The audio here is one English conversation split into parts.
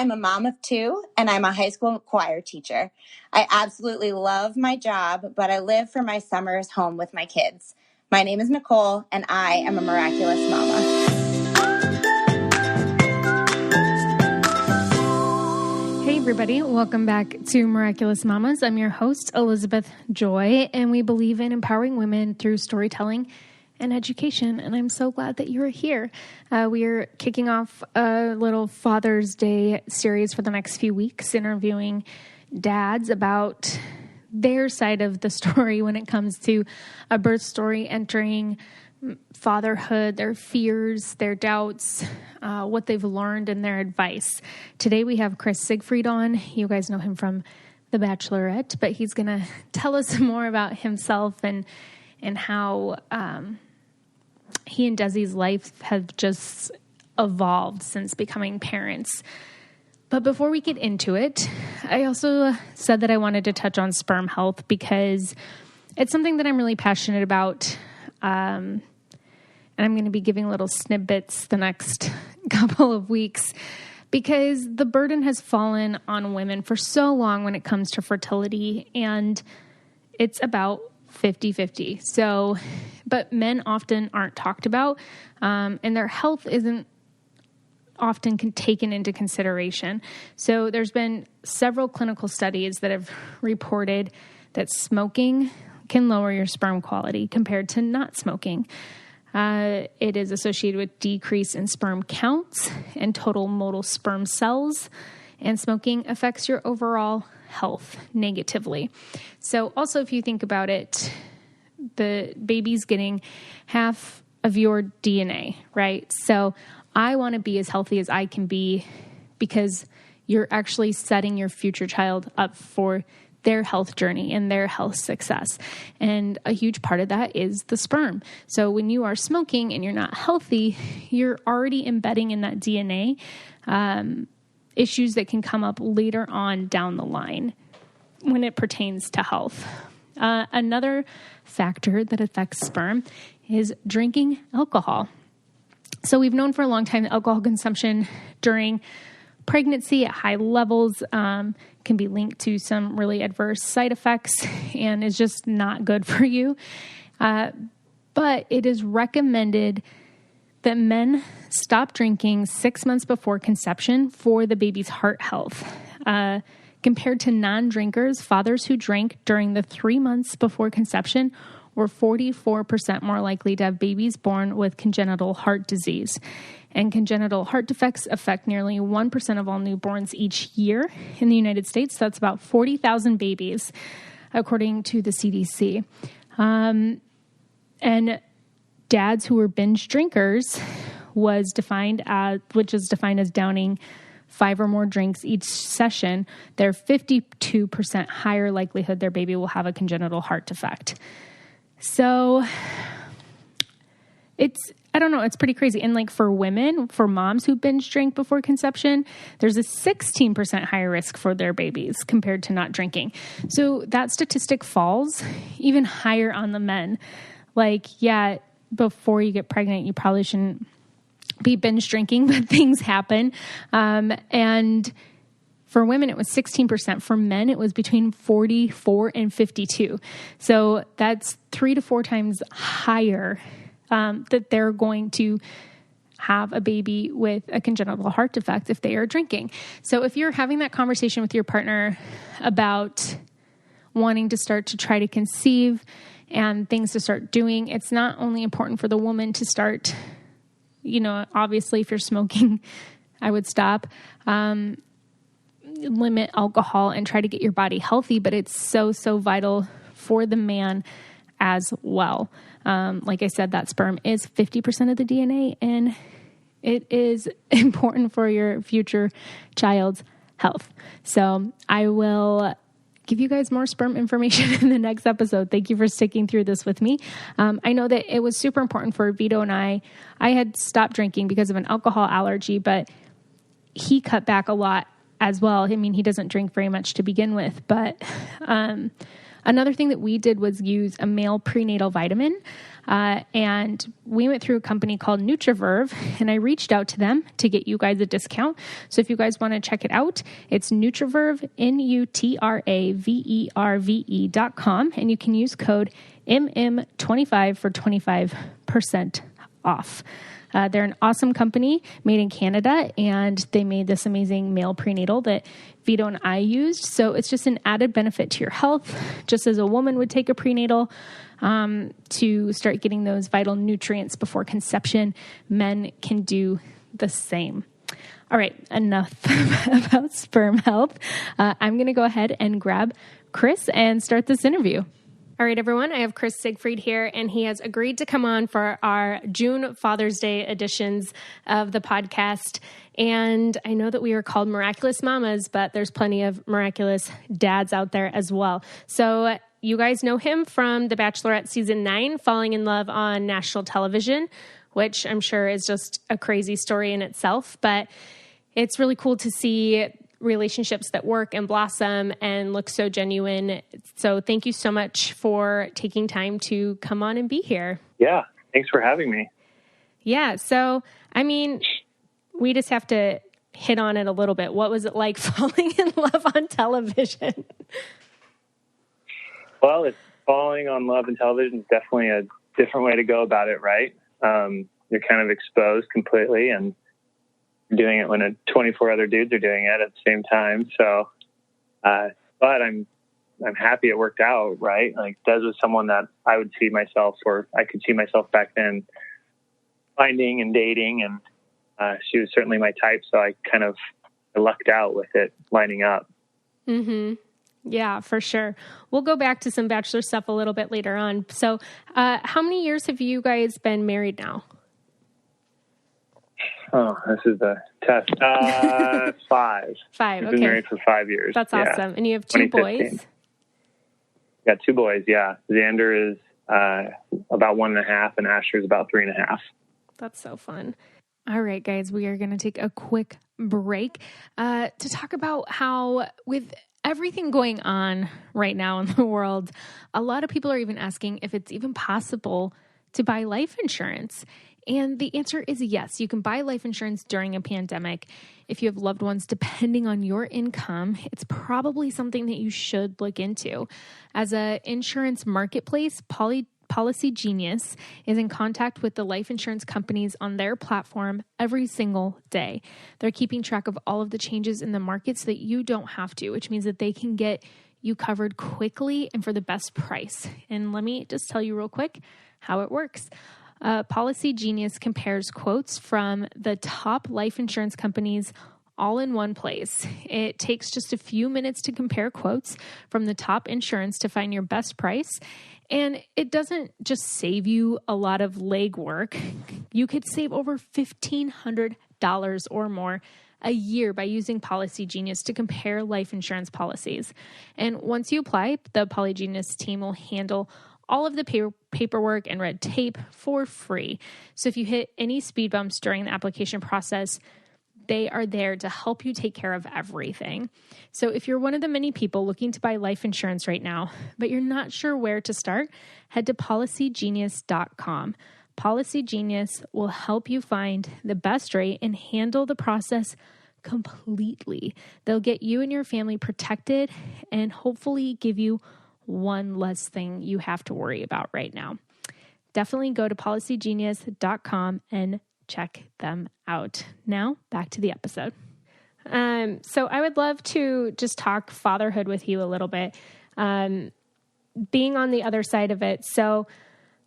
I'm a mom of 2, and I'm a high school choir teacher. I absolutely love my job, but I live for my summers home with my kids. My name is Nicole, and I am a miraculous mama. Hey everybody, welcome back to Miraculous Mamas. I'm your host, Elizabeth Joy, and we believe in empowering women through storytelling and education, and I'm so glad that you're here. We are kicking off a little Father's Day series for the next few weeks, interviewing dads about their side of the story when it comes to a birth story entering fatherhood, their fears, their doubts, what they've learned, and their advice. Today we have Siegfried on. You guys know him from The Bachelorette, but he's going to tell us more about himself and how he and Desi's life have just evolved since becoming parents. But before we get into it, I also said that I wanted to touch on Sperm Health because it's something that I'm really passionate about. And I'm going to be giving little snippets the next couple of weeks because the burden has fallen on women for so long when it comes to fertility, and it's about 50-50. So, but men often aren't talked about, and their health isn't often taken into consideration. So there's been several clinical studies that have reported that smoking can lower your sperm quality compared to not smoking. It is associated with decrease in sperm counts and total motile sperm cells, and smoking affects your overall health negatively. So also, if you think about it, the baby's getting half of your DNA, right? So I want to be as healthy as I can be because you're actually setting your future child up for their health journey and their health success. And a huge part of that is the sperm. So when you are smoking and you're not healthy, you're already embedding in that DNA issues that can come up later on down the line when it pertains to health. Another factor that affects sperm is drinking alcohol. So we've known for a long time that alcohol consumption during pregnancy at high levels can be linked to some really adverse side effects and is just not good for you. But it is recommended that men stop drinking 6 months before conception for the baby's heart health. Compared to non-drinkers, fathers who drank during the 3 months before conception were 44% more likely to have babies born with congenital heart disease. And congenital heart defects affect nearly 1% of all newborns each year in the United States. That's about 40,000 babies, according to the CDC. And dads who were binge drinkers which is defined as downing 5 or more drinks each session, they're 52% higher likelihood their baby will have a congenital heart defect. So it's pretty crazy. And like for women, for moms who binge drink before conception, there's a 16% higher risk for their babies compared to not drinking. So that statistic falls even higher on the men. Like, yeah, before you get pregnant, you probably shouldn't be binge drinking, but things happen. And for women, it was 16%. For men, it was between 44 and 52. So that's 3 to 4 times higher that they're going to have a baby with a congenital heart defect if they are drinking. So if you're having that conversation with your partner about wanting to start to try to conceive and things to start doing, it's not only important for the woman to start, obviously if you're smoking, I would stop, limit alcohol and try to get your body healthy, but it's so, so vital for the man as well. Like I said, that sperm is 50% of the DNA, and it is important for your future child's health. So I will give you guys more sperm information in the next episode. Thank you for sticking through this with me. I know that it was super important for Vito and I. I had stopped drinking because of an alcohol allergy, but he cut back a lot as well. I mean, he doesn't drink very much to begin with, but another thing that we did was use a male prenatal vitamin. And we went through a company called Nutraverve, and I reached out to them to get you guys a discount. So if you guys want to check it out, it's Nutraverve, NUTRAVERVE.com, and you can use code MM25 for 25% off. They're an awesome company made in Canada, and they made this amazing male prenatal that Vito and I used. So it's just an added benefit to your health, just as a woman would take a prenatal to start getting those vital nutrients before conception. Men can do the same. All right, enough about Sperm Health. I'm going to go ahead and grab Chris and start this interview. All right, everyone, I have Chris Siegfried here, and he has agreed to come on for our June Father's Day editions of the podcast. And I know that we are called Miraculous Mamas, but there's plenty of miraculous dads out there as well. So you guys know him from The Bachelorette Season 9, falling in love on national television, which I'm sure is just a crazy story in itself. But it's really cool to see relationships that work and blossom and look so genuine. So thank you so much for taking time to come on and be here. Yeah. Thanks for having me. Yeah. So, I mean, we just have to hit on it a little bit. What was it like falling in love on television? Well, it's falling on love and television is definitely a different way to go about it, right? You're kind of exposed completely and doing it when 24 other dudes are doing it at the same time. So, but I'm happy it worked out, right? Like Des was someone that I would see myself, or I could see myself back then finding and dating. And, she was certainly my type. So I lucked out with it lining up. Mm-hmm. Yeah, for sure. We'll go back to some Bachelor stuff a little bit later on. So, how many years have you guys been married now? Oh, this is the test. 5. We've been married for 5 years. That's awesome. Yeah. And you have 2 boys? Got 2 boys, yeah. Xander is about 1.5 and Asher is about 3.5. That's so fun. All right, guys, we are going to take a quick break to talk about how with everything going on right now in the world, a lot of people are even asking if it's even possible to buy life insurance. And the answer is yes. You can buy life insurance during a pandemic. If you have loved ones, depending on your income, it's probably something that you should look into. As an insurance marketplace, Policy Genius is in contact with the life insurance companies on their platform every single day. They're keeping track of all of the changes in the market so that you don't have to, which means that they can get you covered quickly and for the best price. And let me just tell you real quick how it works. Policy Genius compares quotes from the top life insurance companies all in one place. It takes just a few minutes to compare quotes from the top insurance to find your best price. And it doesn't just save you a lot of legwork. You could save over $1,500 or more a year by using Policy Genius to compare life insurance policies. And once you apply, the Policy Genius team will handle all of the paperwork and red tape for free. So if you hit any speed bumps during the application process, they are there to help you take care of everything. So if you're one of the many people looking to buy life insurance right now, but you're not sure where to start, head to policygenius.com. Policy Genius will help you find the best rate and handle the process completely. They'll get you and your family protected and hopefully give you one less thing you have to worry about right now. Definitely go to policygenius.com and check them out. Now, back to the episode. So I would love to just talk fatherhood with you a little bit, being on the other side of it. So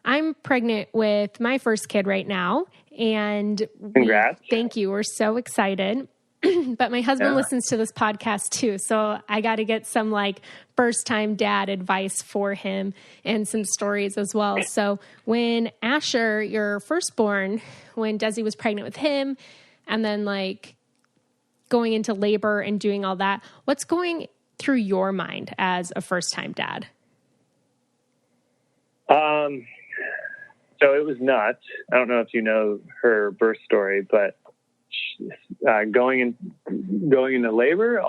I'm pregnant with my first kid right now, and congrats. Thank you. We're so excited. But my husband listens to this podcast too. So I got to get some first time dad advice for him and some stories as well. So when Asher, your firstborn, when Desi was pregnant with him and then going into labor and doing all that, what's going through your mind as a first time dad? So it was nuts. I don't know if you know her birth story, but going into labor,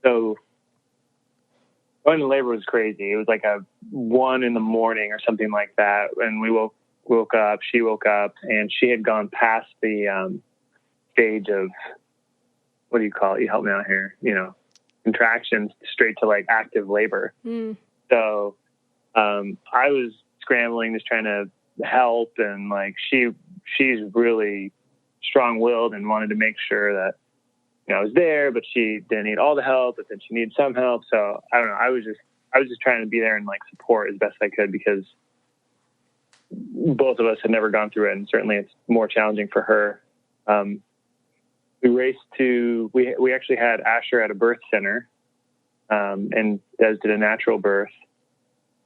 going into labor was crazy. It was 1 a.m. or something like that, and we woke she woke up, and she had gone past the stage of, what do you call it? You help me out here, contractions straight to like active labor. So I was scrambling, just trying to help, and like she's really strong-willed and wanted to make sure that I was there, but she didn't need all the help, but then she needed some help. So I don't know. I was just trying to be there and like support as best I could, because both of us had never gone through it, and certainly it's more challenging for her. We actually had Asher at a birth center, and Des did a natural birth,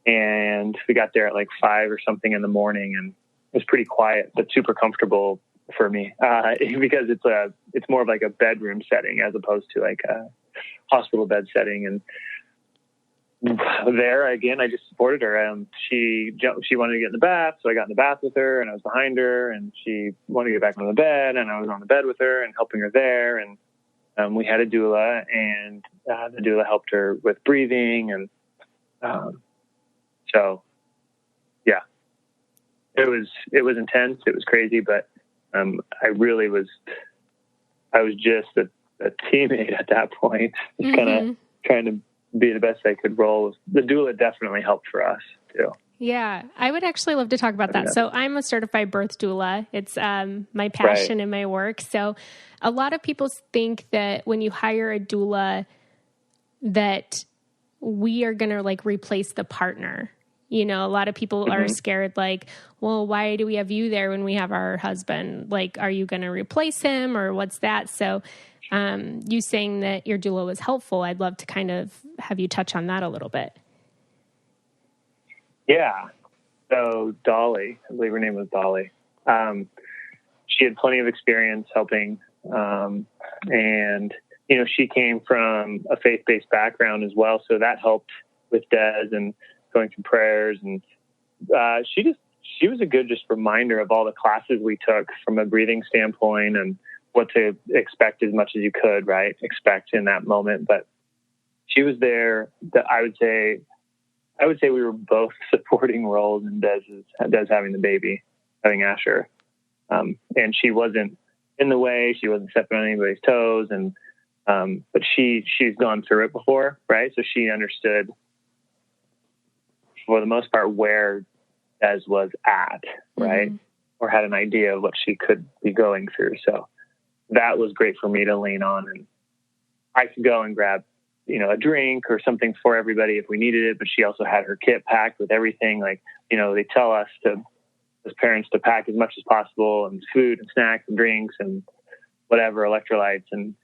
and we got there at like 5 or something in the morning, and it was pretty quiet, but super comfortable for me, because it's more of like a bedroom setting as opposed to like a hospital bed setting. And there again, I just supported her. She wanted to get in the bath, so I got in the bath with her, and I was behind her, and she wanted to get back on the bed, and I was on the bed with her and helping her there. And we had a doula, and the doula helped her with breathing, and so yeah, it was intense. It was crazy, but I was just a teammate at that point, just kind of trying to be the best I could roll. The doula definitely helped for us too. Yeah, I would actually love to talk about that. So I'm a certified birth doula. It's my passion in my work. So a lot of people think that when you hire a doula that we are going to like replace the partner. A lot of people are scared, like, well, why do we have you there when we have our husband? Like, are you going to replace him, or what's that? So you saying that your doula was helpful, I'd love to kind of have you touch on that a little bit. Yeah. So Dolly, I believe her name was Dolly. She had plenty of experience helping. And, she came from a faith-based background as well. So that helped with Des and going through prayers. And she was a good just reminder of all the classes we took from a breathing standpoint and what to expect as much as you could, right? Expect in that moment. But she was there. I would say we were both supporting roles in Des having the baby, having Asher. And she wasn't in the way. She wasn't stepping on anybody's toes. And but she's gone through it before, right? So she understood, for the most part, where Des was at, right? Or had an idea of what she could be going through. So that was great for me to lean on. And I could go and grab, a drink or something for everybody if we needed it. But she also had her kit packed with everything. Like, they tell us as parents to pack as much as possible, and food and snacks and drinks and whatever, electrolytes. And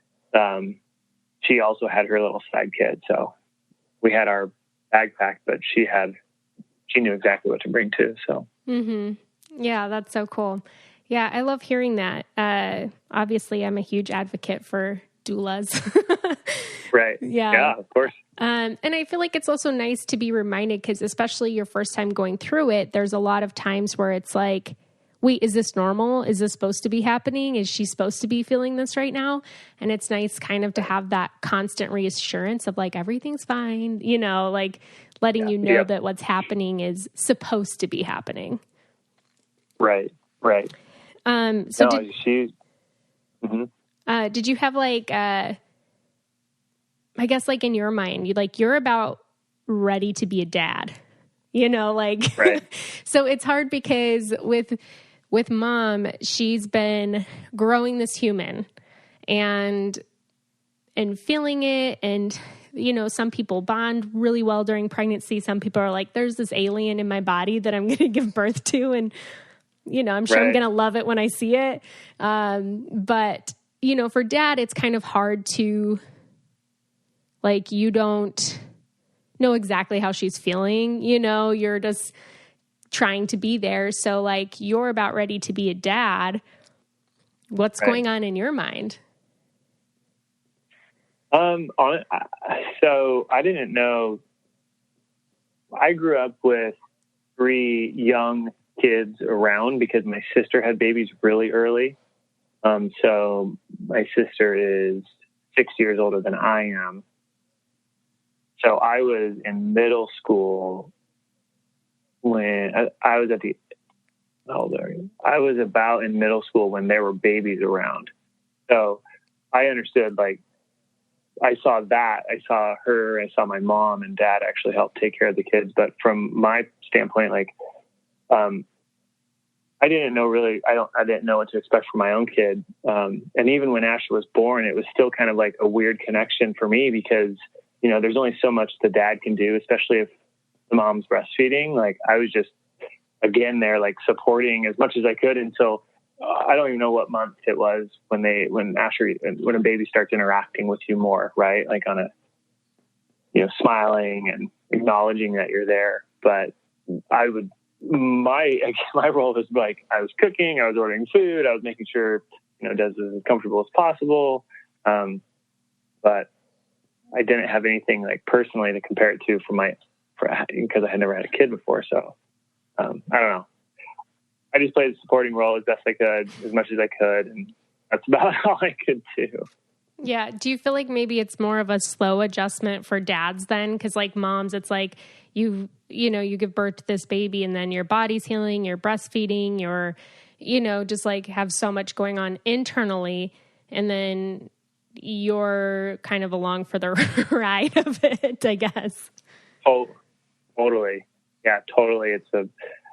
she also had her little side kit. So we had our bag packed, but she knew exactly what to bring too. So, yeah, that's so cool. Yeah. I love hearing that. Obviously I'm a huge advocate for doulas. Right. Yeah, of course. And I feel like it's also nice to be reminded, because especially your first time going through it, there's a lot of times where it's like, wait, is this normal? Is this supposed to be happening? Is she supposed to be feeling this right now? And it's nice kind of to have that constant reassurance of like, everything's fine, like letting you know that what's happening is supposed to be happening. Right. So did you have like, I guess like in your mind, you're about ready to be a dad, right. So it's hard because with mom, she's been growing this human and feeling it. And, some people bond really well during pregnancy. Some people are like, there's this alien in my body that I'm going to give birth to. And, I'm sure I'm going to love it when I see it. But, for dad, it's kind of hard to, like, you don't know exactly how she's feeling, you're just trying to be there. So like, you're about ready to be a dad. What's going on in your mind? So I didn't know. I grew up with 3 young kids around because my sister had babies really early. So my sister is 6 years older than I am. So I was in middle school when I was at the how old are you? I was about in middle school when there were babies around. So I understood, like, I saw that. I saw her. I saw my mom and dad actually help take care of the kids. But from my standpoint, like, I didn't know really. I didn't know what to expect from my own kid. And even when Asher was born, it was still kind of like a weird connection for me because, you know, there's only so much the dad can do, especially if the mom's breastfeeding. Like, I was just, again, there, like, supporting as much as I could until I don't even know what month it was when a baby starts interacting with you more, right? Like on a, you know, smiling and acknowledging that you're there. But my role was like, I was cooking, I was ordering food, I was making sure, you know, Desi was as comfortable as possible. But I didn't have anything like personally to compare it to because I had never had a kid before. So, I don't know. I just played a supporting role as best I could, as much as I could. And that's about all I could do. Yeah. Do you feel like maybe it's more of a slow adjustment for dads then? Because like moms, it's like you give birth to this baby and then your body's healing, you're breastfeeding, you're, you know, just like have so much going on internally. And then you're kind of along for the ride of it, I guess. Oh, totally. Yeah, totally. It's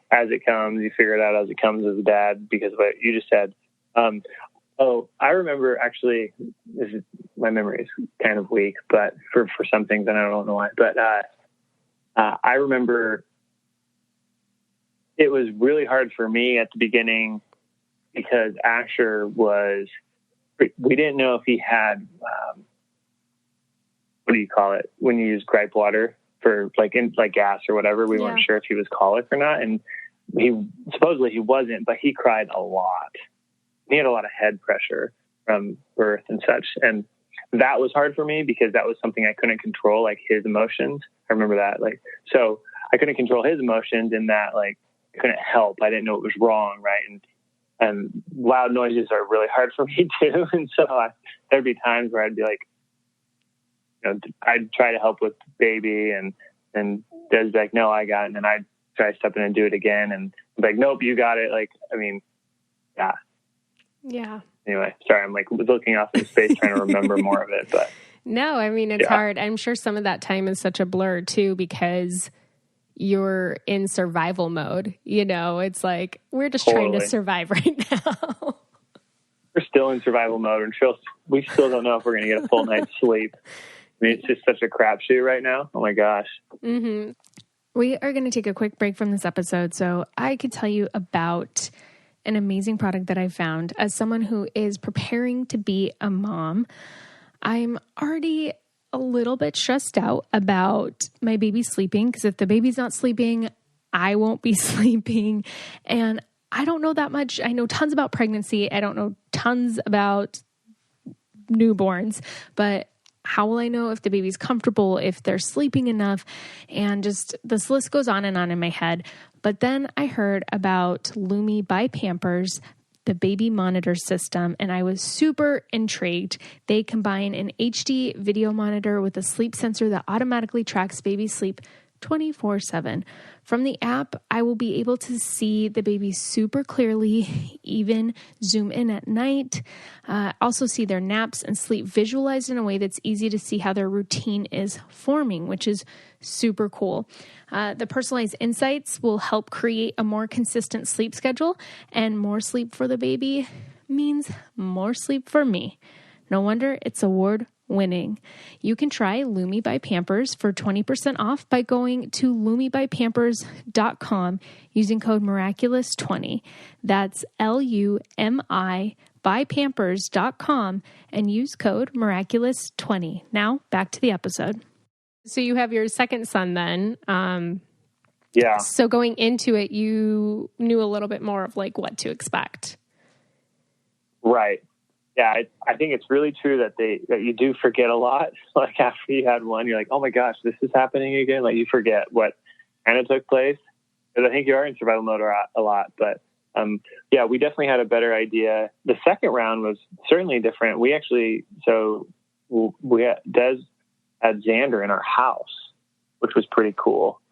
as it comes, you figure it out as it comes as a dad because of what you just said. I remember actually, my memory is kind of weak, but for some things, and I don't know why, but I remember it was really hard for me at the beginning because Asher we didn't know if he had, what do you call it? When you use gripe water for like gas or whatever, we weren't sure if he was colic or not. And supposedly he wasn't, but he cried a lot. He had a lot of head pressure from birth and such. And that was hard for me because that was something I couldn't control, like his emotions. I remember that. Like, so I couldn't control his emotions in that, like, I couldn't help. I didn't know it was wrong. Right. And loud noises are really hard for me too. And so there'd be times where I'd be like, you know, I'd try to help with baby and Des like, no, I got it. And then I'd try to step in and do it again. And I'm like, nope, you got it. Like, I mean, yeah. Yeah. Anyway, sorry. I'm like looking off into space trying to remember more of it, but no, I mean, it's hard. I'm sure some of that time is such a blur too, because you're in survival mode. You know, it's like, we're just trying to survive right now. We're still in survival mode and we still don't know if we're going to get a full night's sleep. I mean, it's just such a crapshoot right now. Oh my gosh. Mm-hmm. We are going to take a quick break from this episode so I could tell you about an amazing product that I found. As someone who is preparing to be a mom, I'm already a little bit stressed out about my baby sleeping, because if the baby's not sleeping, I won't be sleeping. And I don't know that much. I know tons about pregnancy. I don't know tons about newborns, but how will I know if the baby's comfortable, if they're sleeping enough? And just this list goes on and on in my head. But then I heard about Lumi by Pampers, the baby monitor system, and I was super intrigued. They combine an HD video monitor with a sleep sensor that automatically tracks baby sleep 24/7. From the app, I will be able to see the baby super clearly, even zoom in at night, also see their naps and sleep visualized in a way that's easy to see how their routine is forming, which is super cool. The personalized insights will help create a more consistent sleep schedule, and more sleep for the baby means more sleep for me. No wonder it's award-winning. You can try Lumi by Pampers for 20% off by going to lumibypampers.com using code Miraculous20. That's LUMI by Pampers.com and use code Miraculous20. Now back to the episode. So you have your second son then. Yeah. So going into it, you knew a little bit more of like what to expect. Right. Yeah, I think it's really true that you do forget a lot. Like after you had one, you're like, oh my gosh, this is happening again. Like you forget what kind of took place. Because I think you are in survival mode a lot. But yeah, we definitely had a better idea. The second round was certainly different. We actually, Des had Xander in our house, which was pretty cool.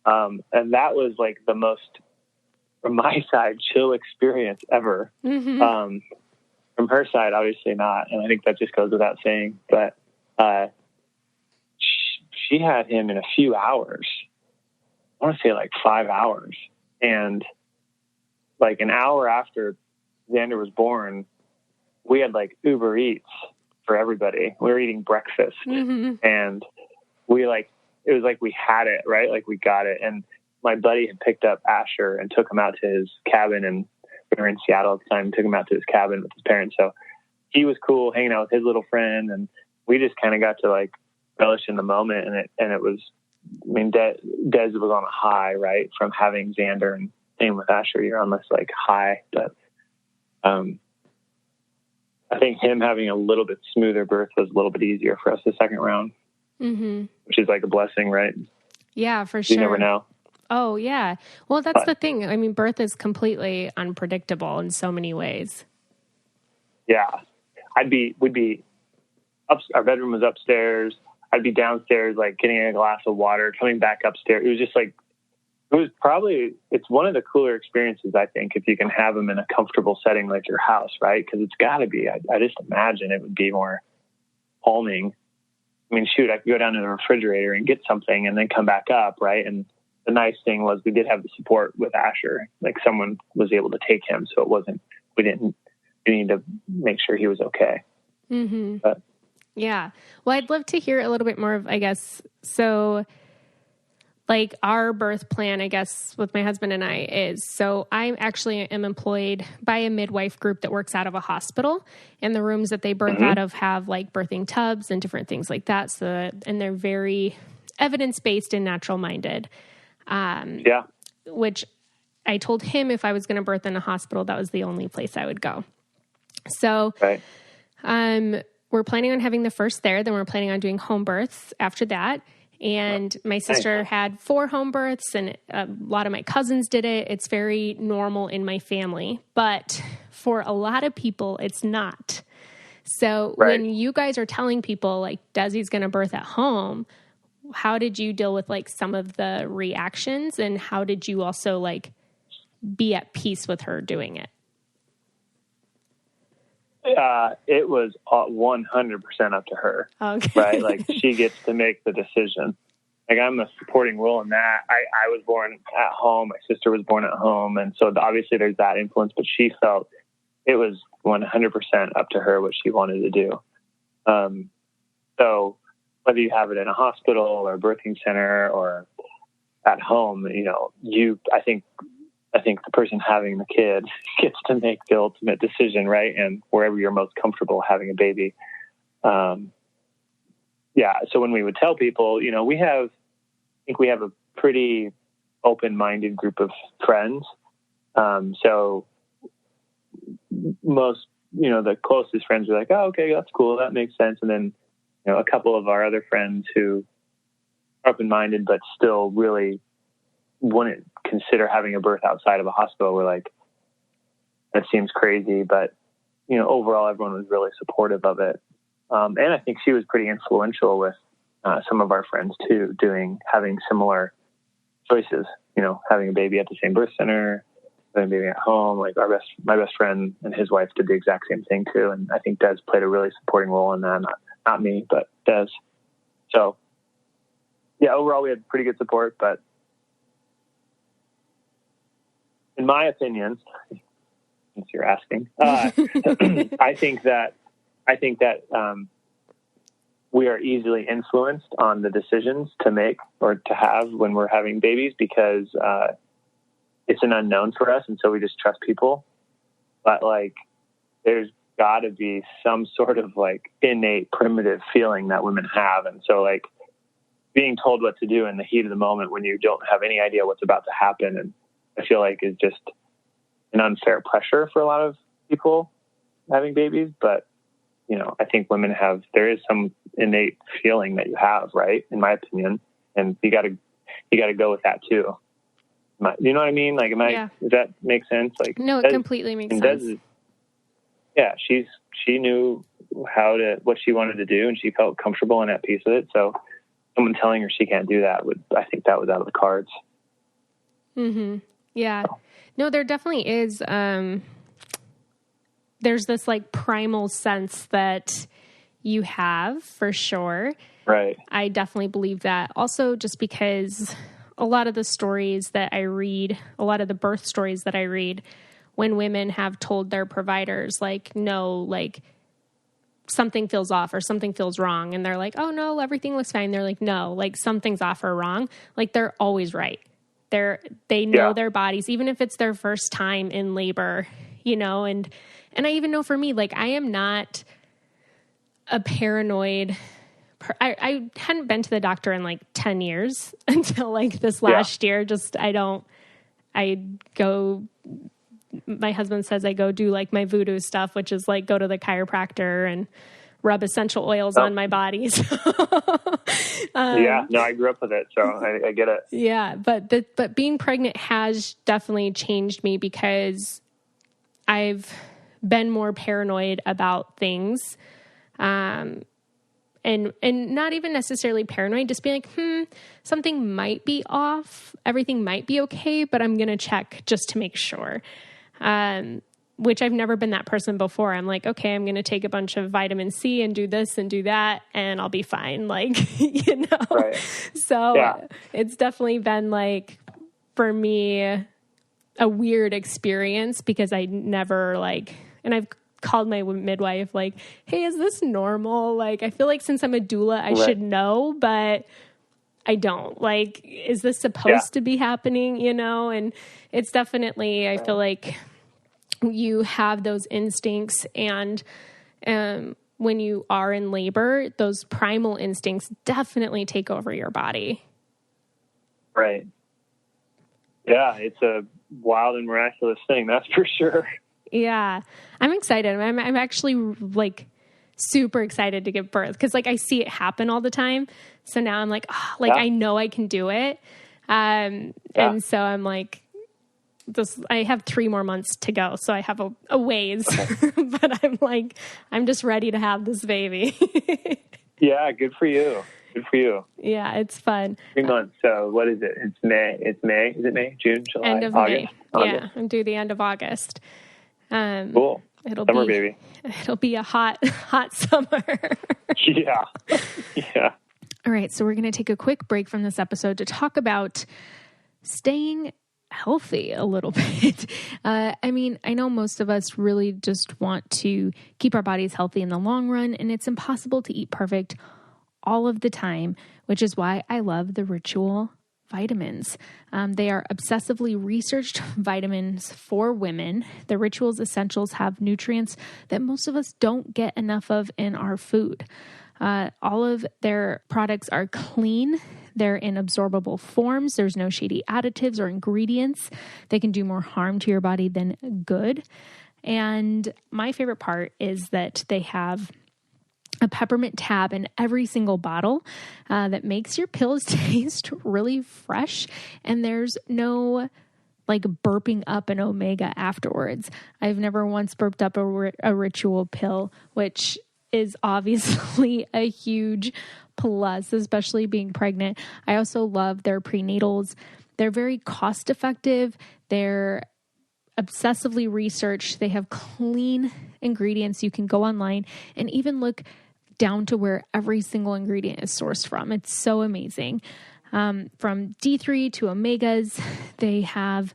And that was like the most from my side, chill experience ever. From her side, obviously not. And I think that just goes without saying, but, she had him in a few hours. I want to say like 5 hours. And like an hour after Xander was born, we had like Uber Eats for everybody. We were eating breakfast and we like, it was like we had it, right? Like we got it. And my buddy had picked up Asher and took him out to his cabin, and we were in Seattle at the time, took him out to his cabin with his parents. So he was cool hanging out with his little friend, and we just kind of got to like relish in the moment. And it was, I mean, Des was on a high, right? From having Xander, and same with Asher, you're on this like high. But I think him having a little bit smoother birth was a little bit easier for us the second round, which is like a blessing, right? Yeah, for sure. You never know. Oh, yeah. Well, that's the thing. I mean, birth is completely unpredictable in so many ways. Yeah. We'd be up, our bedroom was upstairs. I'd be downstairs, like getting a glass of water, coming back upstairs. It was just like, it's one of the cooler experiences, I think, if you can have them in a comfortable setting like your house, right? Because it's got to be, I just imagine it would be more calming. I mean, shoot, I could go down to the refrigerator and get something and then come back up, right? And the nice thing was we did have the support with Asher. Like someone was able to take him, so it wasn't, we need to make sure he was okay. But, yeah. Well, I'd love to hear a little bit more of, I guess, so like our birth plan, I guess, with my husband and I is, so I actually am employed by a midwife group that works out of a hospital, and the rooms that they birth out of have like birthing tubs and different things like that. So, and they're very evidence-based and natural-minded. Which I told him if I was going to birth in a hospital, that was the only place I would go. So, we're planning on having the first there. Then we're planning on doing home births after that. And my sister had 4 home births, and a lot of my cousins did it. It's very normal in my family, but for a lot of people, it's not. So when you guys are telling people like Desi's going to birth at home, how did you deal with like some of the reactions, and how did you also like be at peace with her doing it? It was 100% up to her, right? Like she gets to make the decision. Like I'm a supporting role in that. I was born at home. My sister was born at home. And so obviously there's that influence, but she felt it was 100% up to her what she wanted to do. So whether you have it in a hospital or a birthing center or at home, you know, I think the person having the kid gets to make the ultimate decision, right? And wherever you're most comfortable having a baby. So when we would tell people, you know, I think we have a pretty open-minded group of friends. So most, you know, the closest friends are like, oh, okay, that's cool. That makes sense. And then, you know, a couple of our other friends who are open-minded, but still really wouldn't consider having a birth outside of a hospital, were like, that seems crazy. But, you know, overall, everyone was really supportive of it. And I think she was pretty influential with some of our friends too, having similar choices, you know, having a baby at the same birth center, having a baby at home. Like my best friend and his wife did the exact same thing too. And I think Des played a really supporting role in that. Not me, but Des. So yeah, overall we had pretty good support, but in my opinion, since you're asking, I think that we are easily influenced on the decisions to make or to have when we're having babies, because it's an unknown for us, and so we just trust people. But like, there's got to be some sort of like innate primitive feeling that women have, and so like being told what to do in the heat of the moment when you don't have any idea what's about to happen, and I feel like is just an unfair pressure for a lot of people having babies. But, you know, I think there is some innate feeling that you have, right? In my opinion. And you gotta go with that too. You know what I mean? Like, does that make sense? Like, no, it completely makes sense. She knew what she wanted to do, and she felt comfortable and at peace with it. So someone telling her she can't do that I think that was out of the cards. Yeah. No, there definitely is. There's this like primal sense that you have for sure. Right. I definitely believe that. Also, just because a lot of the stories that I read, a lot of the birth stories that I read, when women have told their providers, like, no, like something feels off or something feels wrong. And they're like, oh no, everything looks fine. They're like, no, like something's off or wrong. Like they're always right. They know their bodies, even if it's their first time in labor, you know, and I even know for me, like I am not a paranoid. I hadn't been to the doctor in like 10 years until like this last year. My husband says I go do like my voodoo stuff, which is like go to the chiropractor and rub essential oils on my body. So, I grew up with it, so I get it. Yeah. But being pregnant has definitely changed me because I've been more paranoid about things. And not even necessarily paranoid, just being like, something might be off. Everything might be okay, but I'm going to check just to make sure. Which I've never been that person before. I'm like, okay, I'm going to take a bunch of vitamin C and do this and do that, and I'll be fine. Like, you know, Right. So it's definitely been like, for me, a weird experience because I never and I've called my midwife like, hey, is this normal? Like, I feel like since I'm a doula, I should know, but I don't. Like, is this supposed to be happening, you know? And it's definitely, I feel like you have those instincts, and when you are in labor, those primal instincts definitely take over your body. Right. Yeah, it's a wild and miraculous thing, that's for sure. Yeah. I'm excited. I'm actually like super excited to give birth because like I see it happen all the time. So now I'm like, I know I can do it. And so I'm like, I have 3 more months to go. So I have a ways, but I'm like, I'm just ready to have this baby. Yeah. Good for you. Good for you. Yeah. It's fun. 3 months. So what is it? It's May. Is it May? June, July, end of August? May. Yeah. I'm due the end of August. Cool. Summer baby. It'll be a hot summer. Yeah. Yeah. All right. So we're going to take a quick break from this episode to talk about staying healthy a little bit. I mean, I know most of us really just want to keep our bodies healthy in the long run, and it's impossible to eat perfect all of the time, which is why I love the Ritual vitamins. They are obsessively researched vitamins for women. The Ritual's essentials have nutrients that most of us don't get enough of in our food. All of their products are clean. They're in absorbable forms. There's no shady additives or ingredients. They can do more harm to your body than good. And my favorite part is that they have a peppermint tab in every single bottle that makes your pills taste really fresh. And there's no like burping up an omega afterwards. I've never once burped up a Ritual pill, which is obviously a huge plus, especially being pregnant. I also love their prenatals. They're very cost effective. They're obsessively researched. They have clean ingredients. You can go online and even look down to where every single ingredient is sourced from. It's so amazing. From D3 to omegas, they have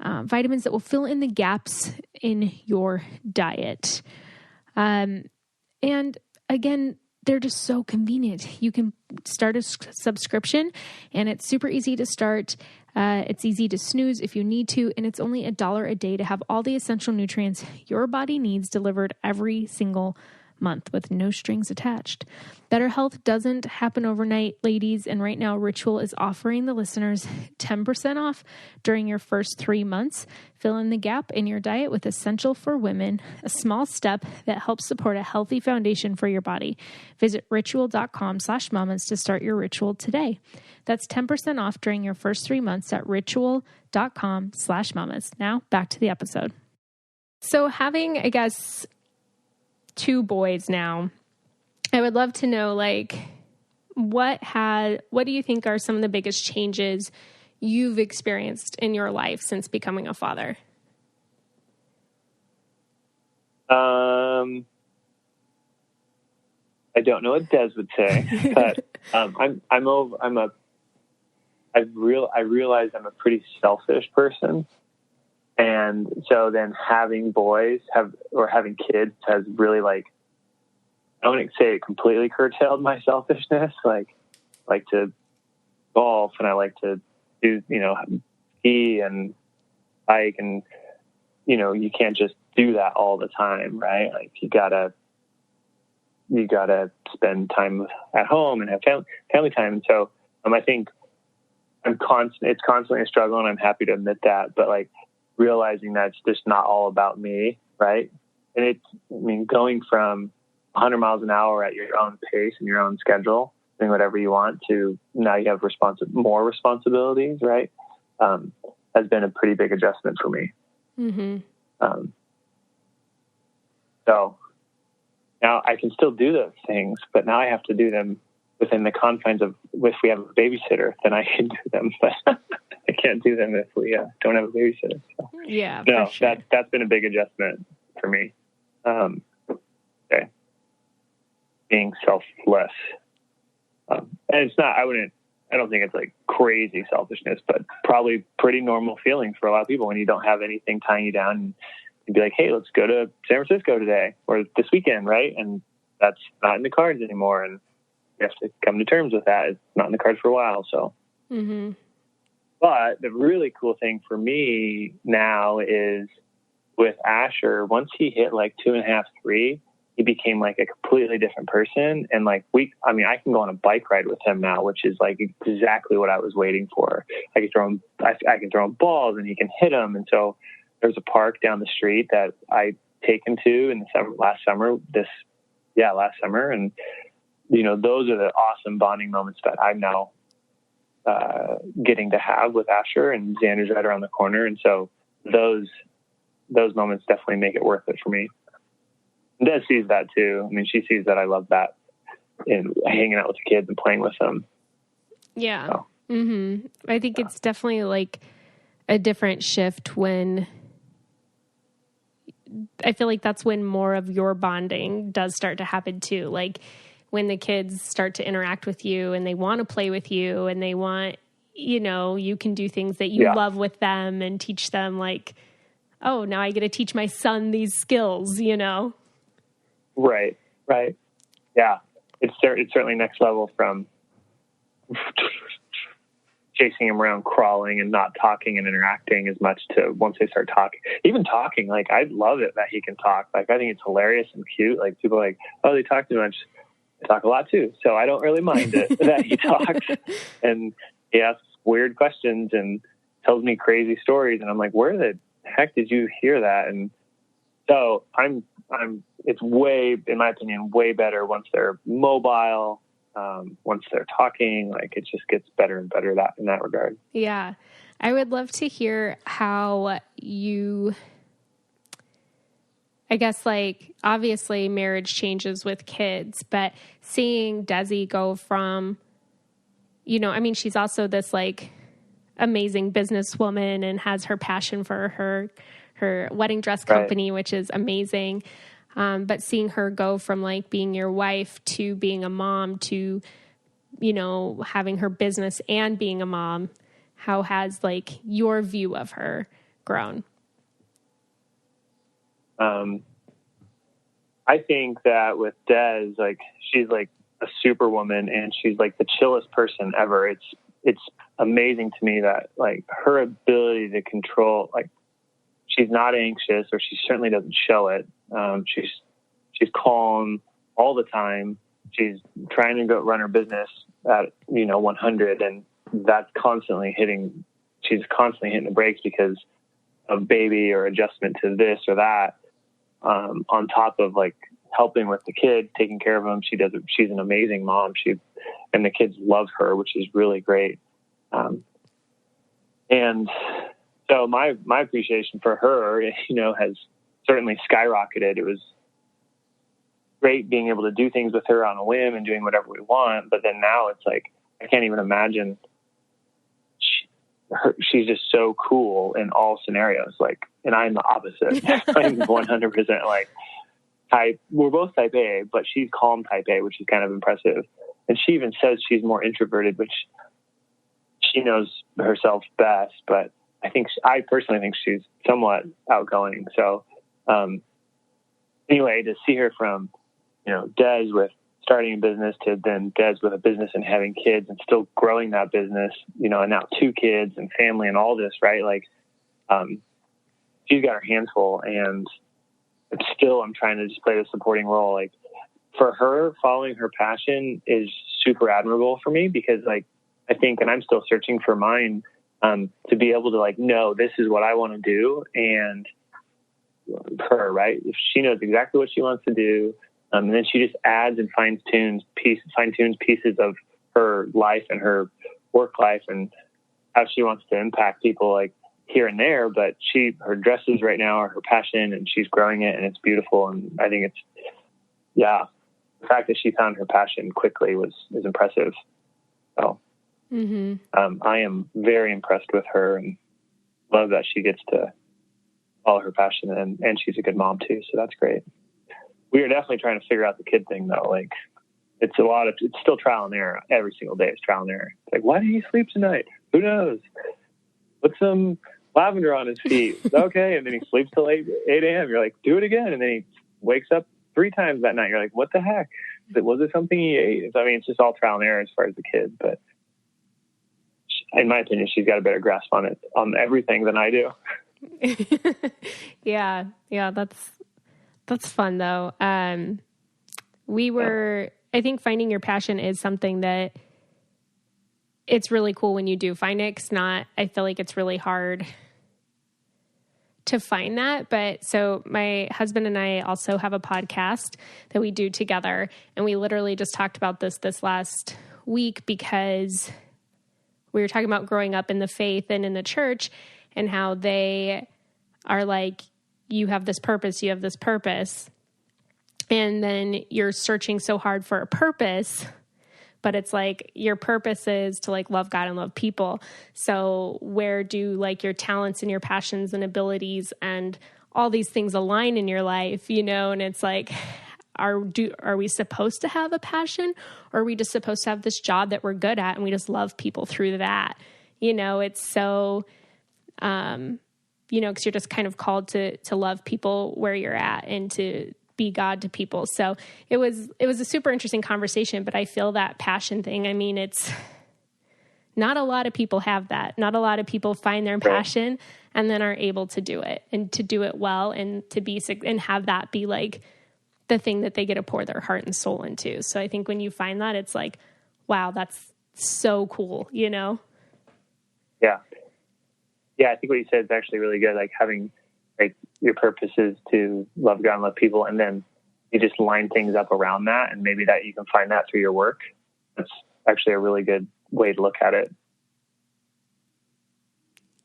vitamins that will fill in the gaps in your diet. And again, they're just so convenient. You can start a subscription and it's super easy to start. It's easy to snooze if you need to, and it's only $1 a day to have all the essential nutrients your body needs delivered every single month with no strings attached. Better health doesn't happen overnight, ladies, and right now Ritual is offering the listeners 10% off during your first 3 months. Fill in the gap in your diet with Essential for Women, a small step that helps support a healthy foundation for your body. Visit ritual.com/mamas to start your Ritual today. That's 10% off during your first 3 months at ritual.com/mamas. Now back to the episode. So having, I guess, 2 boys now, I would love to know, like, what do you think are some of the biggest changes you've experienced in your life since becoming a father? I don't know what Des would say, but I realize I'm a pretty selfish person. And so then having having kids has really I wouldn't say it completely curtailed my selfishness. Like to golf and I like to do, ski and bike and, you can't just do that all the time, right? Like you gotta spend time at home and have family time. And so, I think it's constantly a struggle and I'm happy to admit that, but realizing that it's just not all about me. Right. And going from 100 miles an hour at your own pace and your own schedule, doing whatever you want to now you have more responsibilities, right? Has been a pretty big adjustment for me. Mm-hmm. So now I can still do those things, but now I have to do them within the confines of, if we have a babysitter, then I can do them, but I can't do them if we don't have a babysitter. So. Yeah. No, for sure. that's been a big adjustment for me. Okay. Being selfless. And it's not, I don't think it's crazy selfishness, but probably pretty normal feelings for a lot of people when you don't have anything tying you down and you'd be like, hey, let's go to San Francisco today or this weekend. Right. And that's not in the cards anymore. And you have to come to terms with that. It's not in the cards for a while. So, mm-hmm. But the really cool thing for me now is with Asher, once he hit 2.5, 3, he became a completely different person. And I can go on a bike ride with him now, which is exactly what I was waiting for. I can throw him balls and he can hit them. And so there's a park down the street that I take him to in the last summer. And, those are the awesome bonding moments that I'm now getting to have with Asher, and Xander's right around the corner. And so those moments definitely make it worth it for me. And Des sees that too. She sees that I love that and hanging out with the kids and playing with them. Yeah. So. Mm-hmm. I think it's definitely a different shift when I feel that's when more of your bonding does start to happen too. When the kids start to interact with you and they want to play with you and they want, you can do things that you love with them and teach them oh, now I get to teach my son these skills, Right. Yeah. It's certainly next level from chasing him around, crawling and not talking and interacting as much to once they start talking, even talking. I love it that he can talk. I think it's hilarious and cute. People are oh, they talk too much. I talk a lot too. So I don't really mind it that he talks and he asks weird questions and tells me crazy stories. And I'm where the heck did you hear that? And so it's way, in my opinion, way better once they're mobile, once they're talking, it just gets better and better in that regard. Yeah. I would love to hear how you, I guess obviously marriage changes with kids, but seeing Desi go from, she's also this amazing businesswoman and has her passion for her wedding dress company, right, which is amazing. But seeing her go from being your wife to being a mom to, having her business and being a mom, how has your view of her grown? I think that with Des, she's a superwoman and she's the chillest person ever. It's amazing to me that her ability to control, she's not anxious, or she certainly doesn't show it. She's calm all the time. She's trying to go run her business at 100, and that's she's constantly hitting the brakes because of baby or adjustment to this or that. On top of helping with the kid, taking care of them, she's an amazing mom. And the kids love her, which is really great. And so my appreciation for her, has certainly skyrocketed. It was great being able to do things with her on a whim and doing whatever we want. But then now it's I can't even imagine she's just so cool in all scenarios. Like, and I'm the opposite. I'm 100% like type. We're both type A, but she's calm type A, which is kind of impressive. And she even says she's more introverted, which she knows herself best. But I personally think she's somewhat outgoing. So, anyway, to see her from, Des with starting a business to then Des with a business and having kids and still growing that business, and now 2 kids and family and all this, right? Like, she's got her hands full, and I'm trying to just play the supporting role. Like, for her, following her passion is super admirable for me, because like, I think, and I'm still searching for mine, to be able to like, no, this is what I want to do. And her, right? If she knows exactly what she wants to do, and then she just adds and fine tunes pieces of her life and her work life and how she wants to impact people, like here and there. But her dresses right now are her passion, and she's growing it, and it's beautiful. And I think the fact that she found her passion quickly is impressive. So I am very impressed with her, and love that she gets to follow her passion, and she's a good mom too. So that's great. We are definitely trying to figure out the kid thing though. Like, it's still trial and error. Every single day is trial and error. It's like, why did he sleep tonight? Who knows? Put some lavender on his feet. Okay. And then he sleeps till 8 a.m. You're like, do it again. And then he wakes up 3 times that night. You're like, what the heck? Was it something he ate? I mean, it's just all trial and error as far as the kid. But in my opinion, she's got a better grasp on everything than I do. Yeah. That's fun though. I think finding your passion is something that it's really cool when you do find it. 'Cause I feel like it's really hard to find that. But so my husband and I also have a podcast that we do together. And we literally just talked about this last week, because we were talking about growing up in the faith and in the church, and how they are like, you have this purpose, and then you're searching so hard for a purpose, but it's like your purpose is to like love God and love people. So where do like your talents and your passions and abilities and all these things align in your life, and it's like, are we supposed to have a passion, or are we just supposed to have this job that we're good at and we just love people through that? It's so, because you're just kind of called to love people where you're at and to be God to people. So it was a super interesting conversation, but I feel that passion thing. I mean, it's not a lot of people have that. Not a lot of people find their passion and then are able to do it, and to do it well, and and have that be like the thing that they get to pour their heart and soul into. So I think when you find that, it's like, wow, that's so cool, Yeah. Yeah, I think what you said is actually really good. Like, having like your purpose is to love God and love people, and then you just line things up around that, and maybe that you can find that through your work. That's actually a really good way to look at it.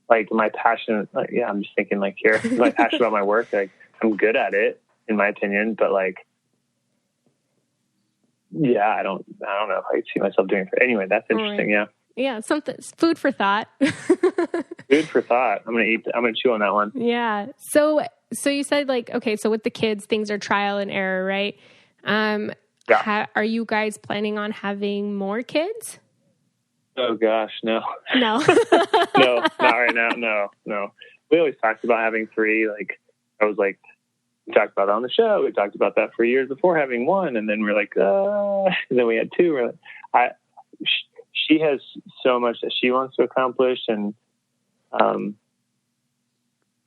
Like, my passion, I'm just thinking like here, my passion about my work, like I'm good at it in my opinion, but like, I don't know if I could see myself doing it. Anyway, that's interesting. Right. Yeah. Something, food for thought. Food for thought. I'm going to chew on that one. Yeah. So you said like, okay, so with the kids, things are trial and error, right? Are you guys planning on having more kids? Oh gosh, no. No. No, not right now. No. We always talked about having 3. Like, I was like, we talked about it on the show. We talked about that for years before having 1. And then we're like, and then we had 2. We're like, she has so much that she wants to accomplish. And, I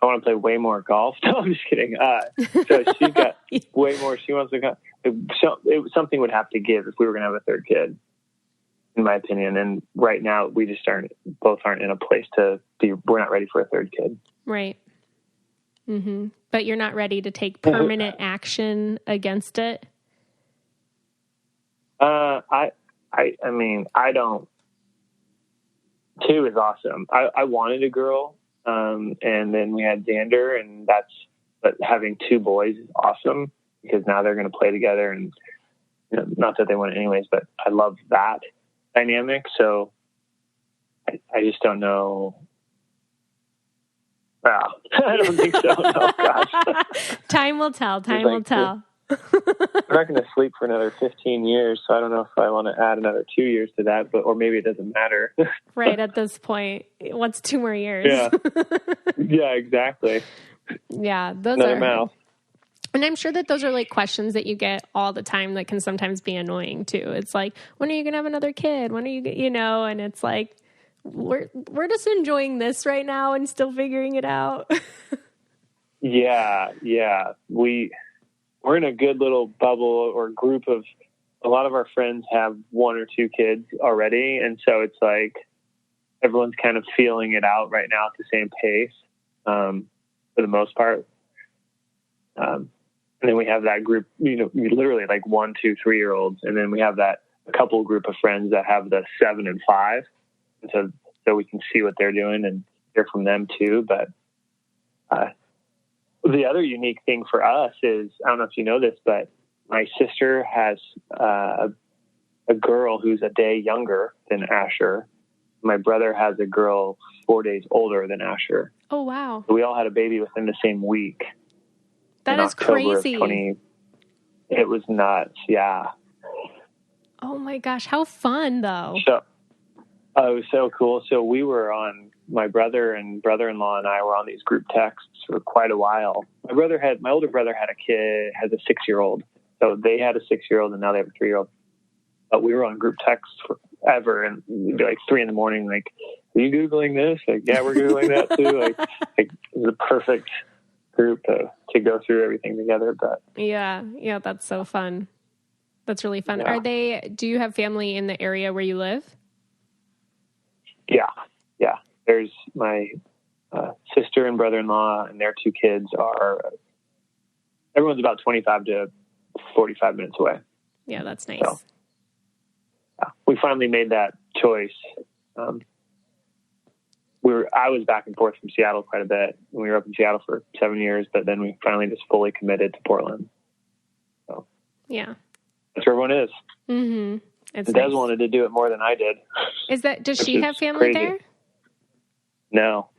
want to play way more golf. No, I'm just kidding. So she's got way more she wants to accomplish. So something would have to give if we were going to have a 3rd kid, in my opinion. And right now we just both aren't in a place we're not ready for a 3rd kid. Right. Mm-hmm. But you're not ready to take permanent action against it? I mean, I don't. 2 is awesome. I wanted a girl, and then we had Xander, but having 2 boys is awesome, because now they're going to play together, and not that they want it anyways, but I love that dynamic. So I just don't know Wow. I don't think so. Oh, gosh. Time will tell. Time will tell. I'm not going to sleep for another 15 years, so I don't know if I want to add another 2 years to that, or maybe it doesn't matter. Right, at this point, what's 2 more years? Yeah. Yeah, exactly. Yeah, those another are mouth. And I'm sure that those are like questions that you get all the time that can sometimes be annoying too. It's like, when are you going to have another kid? When are you, and it's like, we're just enjoying this right now and still figuring it out. Yeah. We're in a good little bubble or group of, a lot of our friends have 1 or 2 kids already. And so it's like everyone's kind of feeling it out right now at the same pace, for the most part. And then we have that group, literally like 1, 2, 3-year-olds. And then we have that couple group of friends that have the 7 and 5. And so we can see what they're doing and hear from them too. But, the other unique thing for us is, I don't know if you know this, but my sister has a girl who's a day younger than Asher. My brother has a girl 4 days older than Asher. Oh, wow. So we all had a baby within the same week. That is crazy. It was nuts, yeah. Oh, my gosh. How fun, though. So, it was so cool. So we were on, my brother and brother-in-law and I were on these group texts for quite a while. My older brother had a kid, has a 6-year-old. So they had a 6-year-old and now they have a 3-year-old. But we were on group texts forever, and it'd be like 3 a.m. like, are you Googling this? Like, yeah, we're Googling that too. Like it was a perfect group to go through everything together. But yeah, that's so fun. That's really fun. Yeah. Do you have family in the area where you live? Yeah. There's my sister and brother-in-law, and their 2 kids everyone's about 25 to 45 minutes away. Yeah, that's nice. So, yeah, we finally made that choice. I was back and forth from Seattle quite a bit. We were up in Seattle for 7 years, but then we finally just fully committed to Portland. So yeah, that's where everyone is. Mm-hmm. And Des wanted to do it more than I did. Does she have family crazy. there? No.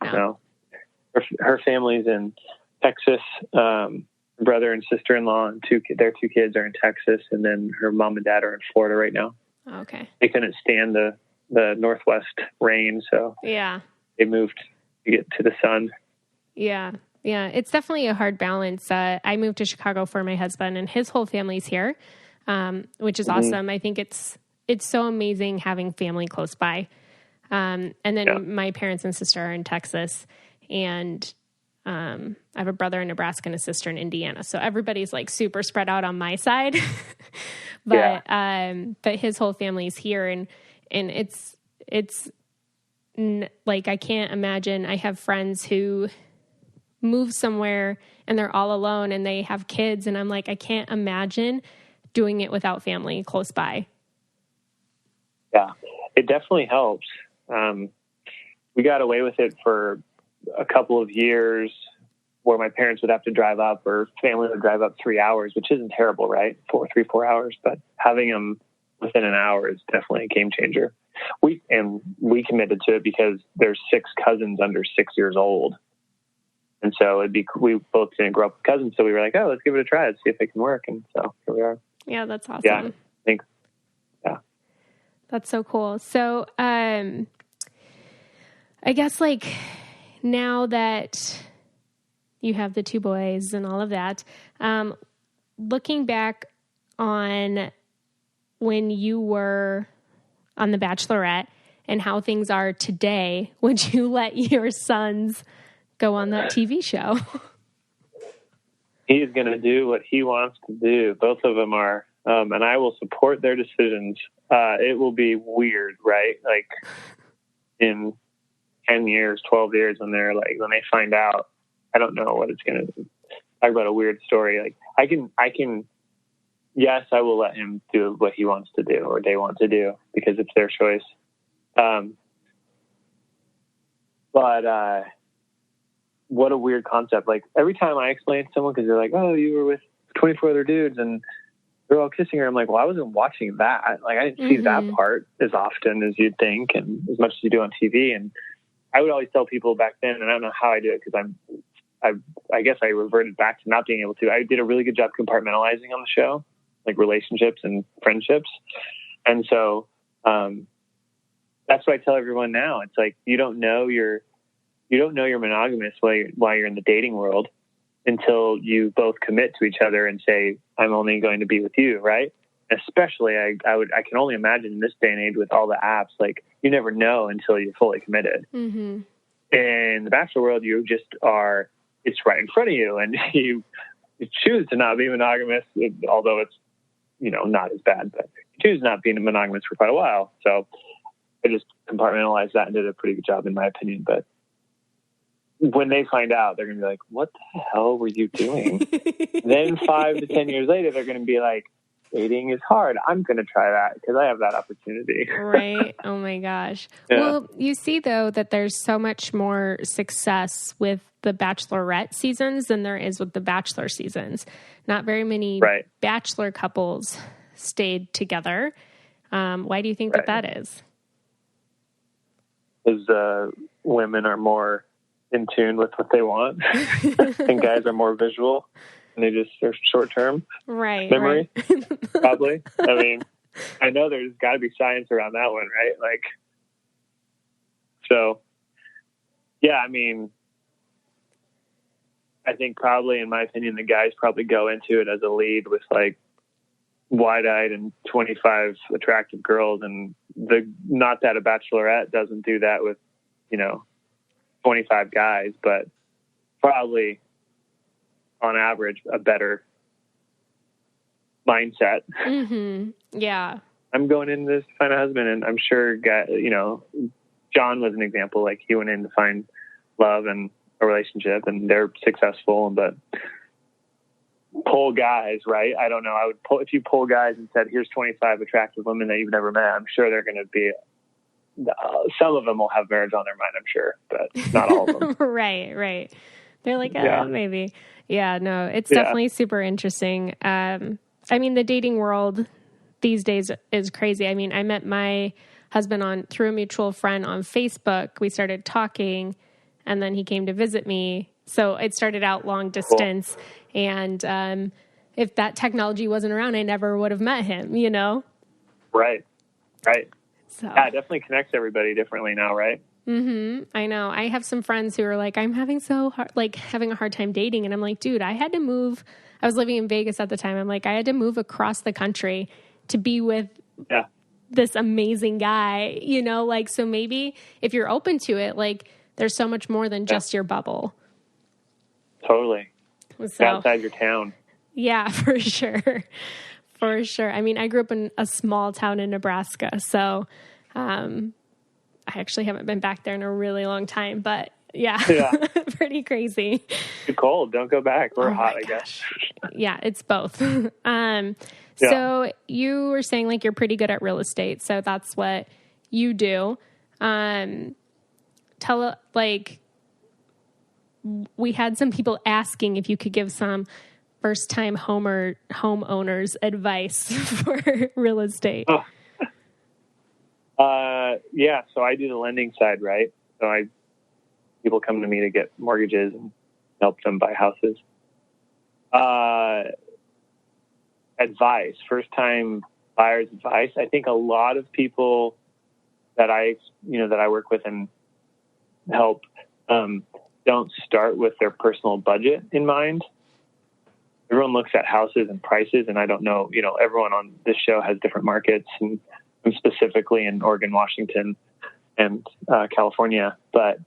Her family's in Texas. Brother and sister-in-law and their 2 kids are in Texas, and then her mom and dad are in Florida right now. Okay. They couldn't stand the Northwest rain, so yeah, they moved to get to the sun. Yeah, it's definitely a hard balance. I moved to Chicago for my husband, and his whole family's here, which is awesome. I think it's so amazing having family close by. And then my parents and sister are in Texas, and I have a brother in Nebraska and a sister in Indiana. So everybody's like super spread out on my side, but his whole family's here, and it's like, I can't imagine. I have friends who move somewhere and they're all alone and they have kids, and I'm like, I can't imagine doing it without family close by. Yeah, it definitely helps. We got away with it for a couple of years where my parents would have to drive up, or family would drive up 3 hours, which isn't terrible, right? 4 hours, but having them within an hour is definitely a game changer. We committed to it because there's 6 cousins under 6 years old. And so we both didn't grow up with cousins. So we were like, oh, let's give it a try. Let's see if it can work. And so here we are. Yeah, that's awesome. Yeah, thanks. Yeah. That's so cool. So, I guess like now that you have the 2 boys and all of that, looking back on when you were on The Bachelorette and how things are today, would you let your sons go on that TV show? He's going to do what he wants to do. Both of them are. And I will support their decisions. It will be weird, right? Like in 10 years, 12 years, when they find out, I don't know what it's going to talk about a weird story. Like I can, yes, I will let him do what he wants to do or they want to do because it's their choice. But what a weird concept. Like every time I explain to someone, cause they're like, oh, you were with 24 other dudes and they're all kissing her. I'm like, well, I wasn't watching that. Like I didn't see that part as often as you'd think and as much as you do on TV. And I would always tell people back then, and I don't know how I do it because I guess I reverted back to not being able to. I did a really good job compartmentalizing on the show, like relationships and friendships. And so that's what I tell everyone now. It's like you don't know you're monogamous while you're in the dating world until you both commit to each other and say, I'm only going to be with you, right? Especially, I can only imagine in this day and age with all the apps, like you never know until you're fully committed. Mm-hmm. In the Bachelor world, you just are, it's right in front of you, and you choose to not be monogamous, although it's, not as bad, but you choose not being monogamous for quite a while. So I just compartmentalized that and did a pretty good job in my opinion. But when they find out, they're going to be like, what the hell were you doing? Then 5 to 10 years later, they're going to be like, dating is hard. I'm going to try that because I have that opportunity. Right. Oh my gosh. Yeah. Well, you see though that there's so much more success with the Bachelorette seasons than there is with the Bachelor seasons. Not very many Bachelor couples stayed together. Why do you think that is? Because women are more in tune with what they want and guys are more visual. And they just are short-term memory, probably. I mean, I know there's got to be science around that one, right? Like, so, yeah, I mean, I think probably, in my opinion, the guys probably go into it as a lead with, like, wide-eyed and 25 attractive girls. And not that a Bachelorette doesn't do that with, 25 guys, but probably on average, a better mindset. Mm-hmm. Yeah. I'm going in this to find a husband, and I'm sure, John was an example. Like, he went in to find love and a relationship, and they're successful, but pull guys, right? I don't know. If you pull guys and said, here's 25 attractive women that you've never met, I'm sure they're going to be, some of them will have marriage on their mind, I'm sure, but not all of them. Right. They're like, maybe. Yeah, no, it's definitely super interesting. I mean, the dating world these days is crazy. I mean, I met my husband through a mutual friend on Facebook. We started talking, and then he came to visit me. So it started out long distance. Cool. And if that technology wasn't around, I never would have met him, Right. So. Yeah, it definitely connects everybody differently now, right? Mm-hmm. I know. I have some friends who are like, I'm having having a hard time dating. And I'm like, dude, I had to move. I was living in Vegas at the time. I'm like, I had to move across the country to be with this amazing guy, so maybe if you're open to it, like there's so much more than just your bubble. Totally. So, outside your town. Yeah, for sure. For sure. I mean, I grew up in a small town in Nebraska, so, I actually haven't been back there in a really long time, but yeah. Pretty crazy. Too cold. Don't go back. We're hot, I guess. Yeah, it's both. So you were saying like you're pretty good at real estate, so that's what you do. We had some people asking if you could give some first-time homeowners advice for real estate. Oh. So I do the lending side, right? So people come to me to get mortgages and help them buy houses. Advice, first-time buyers advice. I think a lot of people that I work with and help don't start with their personal budget in mind. Everyone looks at houses and prices, and I don't know, everyone on this show has different markets, and I'm specifically in Oregon, Washington, and California. But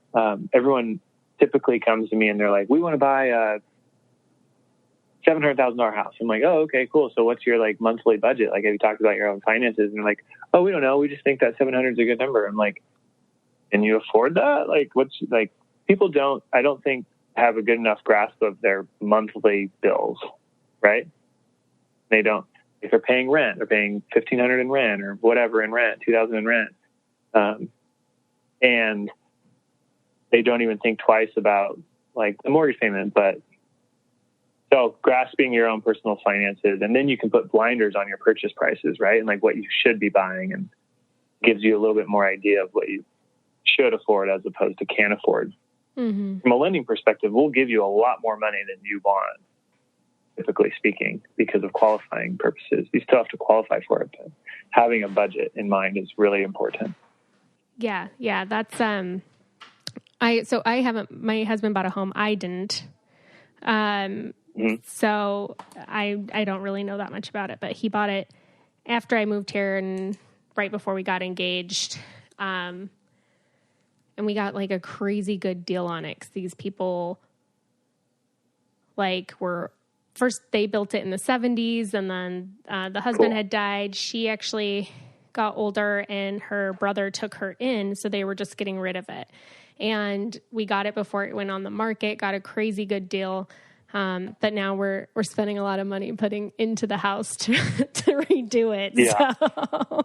everyone typically comes to me and they're like, we want to buy a $700,000 house. I'm like, oh, okay, cool. So what's your monthly budget? Like, have you talked about your own finances? And they're like, oh, we don't know. We just think that 700 is a good number. I'm like, can you afford that? People I don't think have a good enough grasp of their monthly bills, right? They don't. If they're paying rent, they're paying $1,500 in rent or whatever in rent, $2,000 in rent. And they don't even think twice about the mortgage payment. But so grasping your own personal finances, and then you can put blinders on your purchase prices, right? And what you should be buying, and gives you a little bit more idea of what you should afford as opposed to can afford. Mm-hmm. From a lending perspective, we'll give you a lot more money than you want, typically speaking, because of qualifying purposes. You still have to qualify for it, but having a budget in mind is really important. Yeah. That's, my husband bought a home. I didn't. So I don't really know that much about it, but he bought it after I moved here and right before we got engaged. And we got like a crazy good deal on it. 'Cause these people first they built it in the 70s, and then the husband had died. She actually got older and her brother took her in. So they were just getting rid of it. And we got it before it went on the market, got a crazy good deal. But now we're spending a lot of money putting into the house to redo it. Yeah. So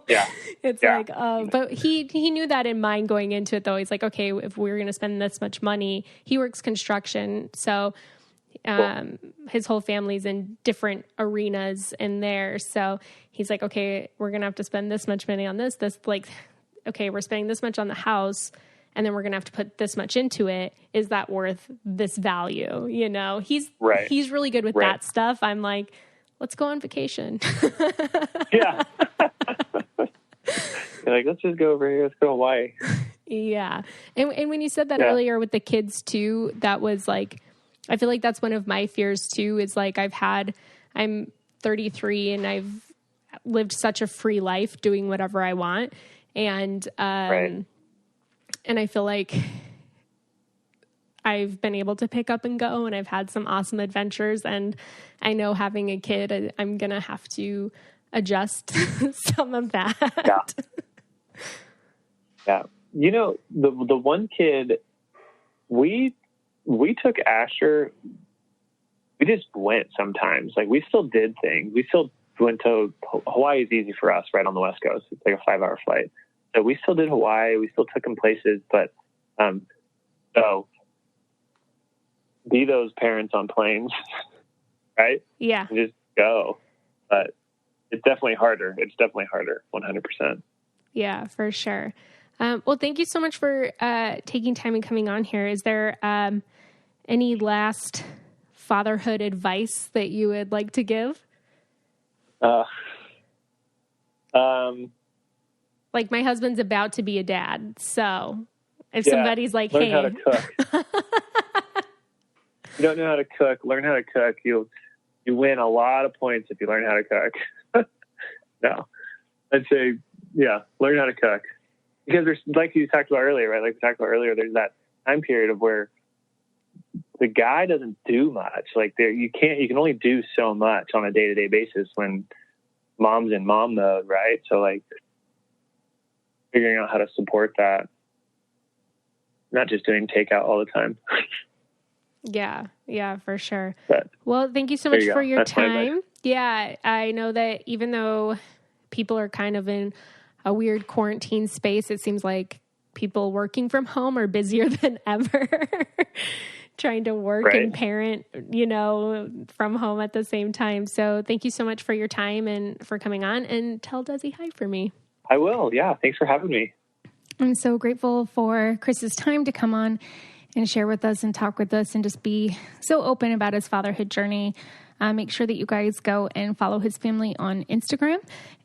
it's like, but he knew that in mind going into it though. He's like, okay, if we're going to spend this much money, he works construction. So, his whole family's in different arenas in there. So he's like, okay, we're going to have to spend this much money on this, okay, we're spending this much on the house, and then we're going to have to put this much into it. Is that worth this value? You know, he's really good with that stuff. I'm like, let's go on vacation. Yeah. You're like, let's just go over here. Let's go to Hawaii. Yeah. And when you said that earlier with the kids too, that was like, I feel like that's one of my fears too, is like I'm 33 and I've lived such a free life doing whatever I want. And I feel like I've been able to pick up and go, and I've had some awesome adventures, and I know having a kid, I'm going to have to adjust some of that. Yeah. You know, the one kid, we took Asher, we just went sometimes. Like, we still did things. We still went to Hawaii is easy for us, right on the West Coast. It's like a 5-hour flight. So we still did Hawaii. We still took him places, but so be those parents on planes, right? Yeah. And just go. But it's definitely harder. 100%. Yeah, for sure. Well, thank you so much for taking time and coming on here. Is there any last fatherhood advice that you would like to give? Like, my husband's about to be a dad, so if somebody's like, learn hey, how to cook. You don't know how to cook, learn how to cook. You win a lot of points if you learn how to cook. No, I'd say, learn how to cook. Because there's, like you talked about earlier, right? There's that time period of where the guy doesn't do much. Like, you can only do so much on a day-to-day basis when mom's in mom mode, right? So, like, figuring out how to support that, not just doing takeout all the time. Yeah, for sure. But, well, thank you so much for your time. Yeah, I know that even though people are kind of in a weird quarantine space, it seems like people working from home are busier than ever trying to work and parent, from home at the same time. So thank you so much for your time and for coming on, and tell Desi hi for me. I will. Yeah. Thanks for having me. I'm so grateful for Chris's time to come on and share with us and talk with us and just be so open about his fatherhood journey. Make sure that you guys go and follow his family on Instagram.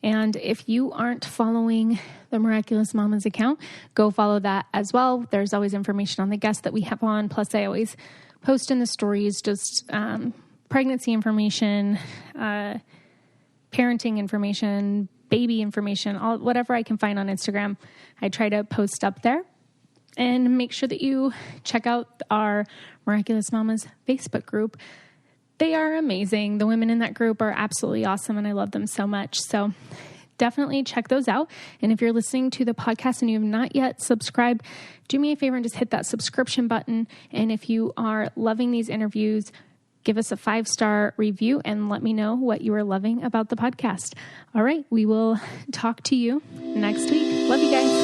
And if you aren't following the Miraculous Mamas account, go follow that as well. There's always information on the guests that we have on. Plus, I always post in the stories just pregnancy information, parenting information, baby information, whatever I can find on Instagram. I try to post up there. And make sure that you check out our Miraculous Mamas Facebook group. They are amazing. The women in that group are absolutely awesome, and I love them so much. So definitely check those out. And if you're listening to the podcast and you have not yet subscribed, do me a favor and just hit that subscription button. And if you are loving these interviews, give us a 5-star review and let me know what you are loving about the podcast. All right, we will talk to you next week. Love you guys.